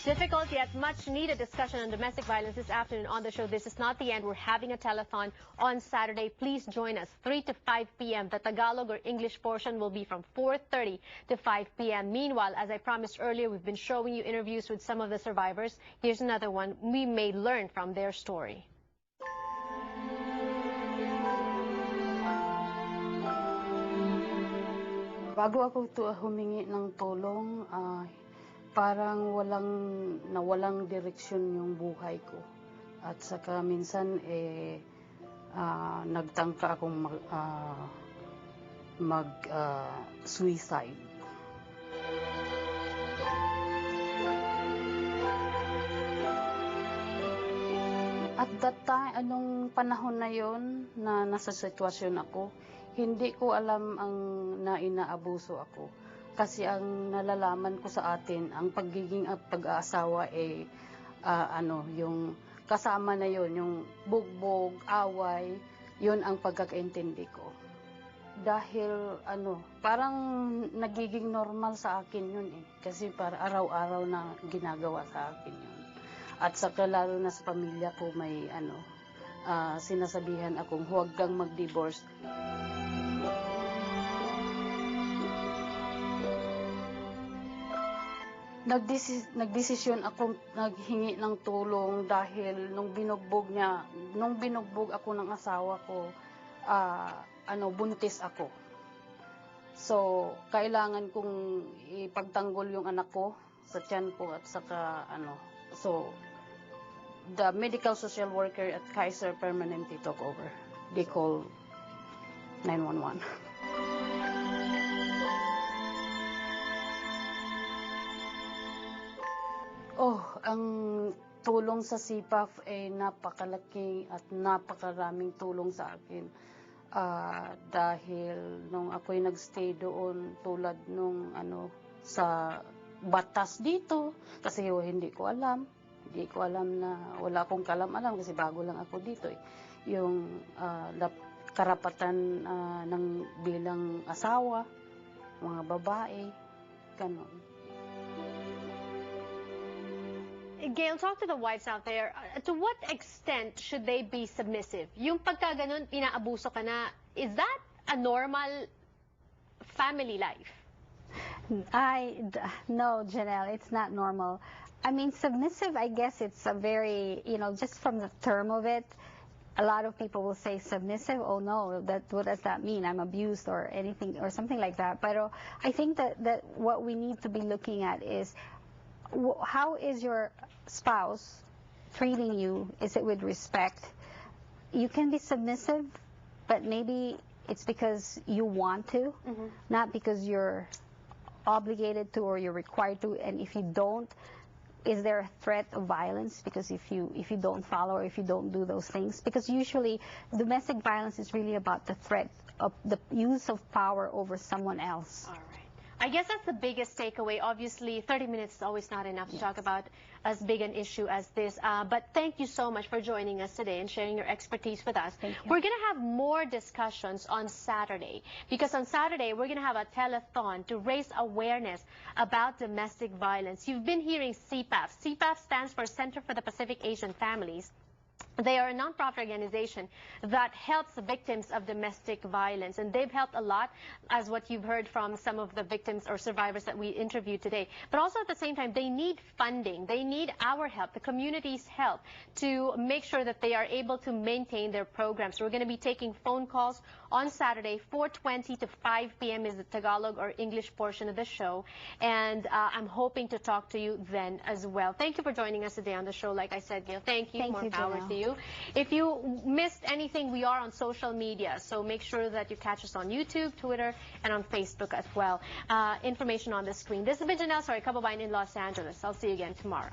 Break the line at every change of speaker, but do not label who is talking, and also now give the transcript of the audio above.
Difficult yet much needed discussion on domestic violence this afternoon on the show. This is not the end. We're having a telethon on Saturday. Please join us 3 to 5 p.m. The Tagalog or English portion will be from 4:30 to 5 p.m. Meanwhile, as I promised earlier, we've been showing you interviews with some of the survivors. Here's another one we may learn from their story.
Bago ako humingi ng tulong, parang nawalang direksyon yung buhay ko. At saka minsan nagtangka akong mag-suicide. At that time, anong panahon na yon na nasa sitwasyon ako, hindi ko alam na inaabuso ako. Kasi ang nalalaman ko sa atin, ang pagiging pag-aasawa yung kasama na yon, yung bugbog, away, yon ang pagkakaintindi ko. Dahil parang nagiging normal sa akin yun kasi para araw-araw na ginagawa sa akin yun. At saka lalo na sa pamilya ko may sinasabihan akong huwag kang mag-divorce. Nagdesisyon akong naghingi ng tulong dahil nung binugbog ako ng asawa ko, buntis ako. So, kailangan kong ipagtanggol yung anak ko sa tiyan ko at saka so the medical social worker at Kaiser permanently took over. They call 911. Ang tulong sa CPAF ay napakalaki at napakaraming tulong sa akin. Dahil nung ako'y nagstay doon tulad nung sa batas dito, kasi hindi ko alam na wala akong kalam-alam kasi bago lang ako dito yung karapatan ng bilang asawa, mga babae, ganon.
Gail, talk to the wives out there. To what extent should they be submissive? Yung pagka ganun, inaabuso ka na, is that a normal family life?
No, Janelle, it's not normal. I mean, submissive, I guess it's a very, just from the term of it, a lot of people will say submissive. Oh no, what does that mean? I'm abused or anything or something like that. But I think that what we need to be looking at is how is your spouse treating you? Is it with respect? You can be submissive, but maybe it's because you want to, not because you're obligated to or you're required to. And if you don't, is there a threat of violence? Because if you don't follow or if you don't do those things, because usually domestic violence is really about the threat of the use of power over someone else.
All right. I guess that's the biggest takeaway. Obviously, 30 minutes is always not enough to talk about as big an issue as this. But thank you so much for joining us today and sharing your expertise with us.
Thank you.
We're going to have more discussions on Saturday, because on Saturday, we're going to have a telethon to raise awareness about domestic violence. You've been hearing CPAF. CPAF stands for Center for the Pacific Asian Families. They are a nonprofit organization that helps victims of domestic violence, and they've helped a lot, as what you've heard from some of the victims or survivors that we interviewed today. But also at the same time, they need funding. They need our help, the community's help, to make sure that they are able to maintain their programs. So we're going to be taking phone calls on Saturday, 4:20 to 5 p.m. is the Tagalog or English portion of the show, and I'm hoping to talk to you then as well. Thank you for joining us today on the show. Like I said, Gail, thank you. More power to you. If you missed anything, we are on social media, so make sure that you catch us on YouTube, Twitter, and on Facebook as well. Information on the screen. This has been Janelle Kababayan in Los Angeles. I'll see you again tomorrow.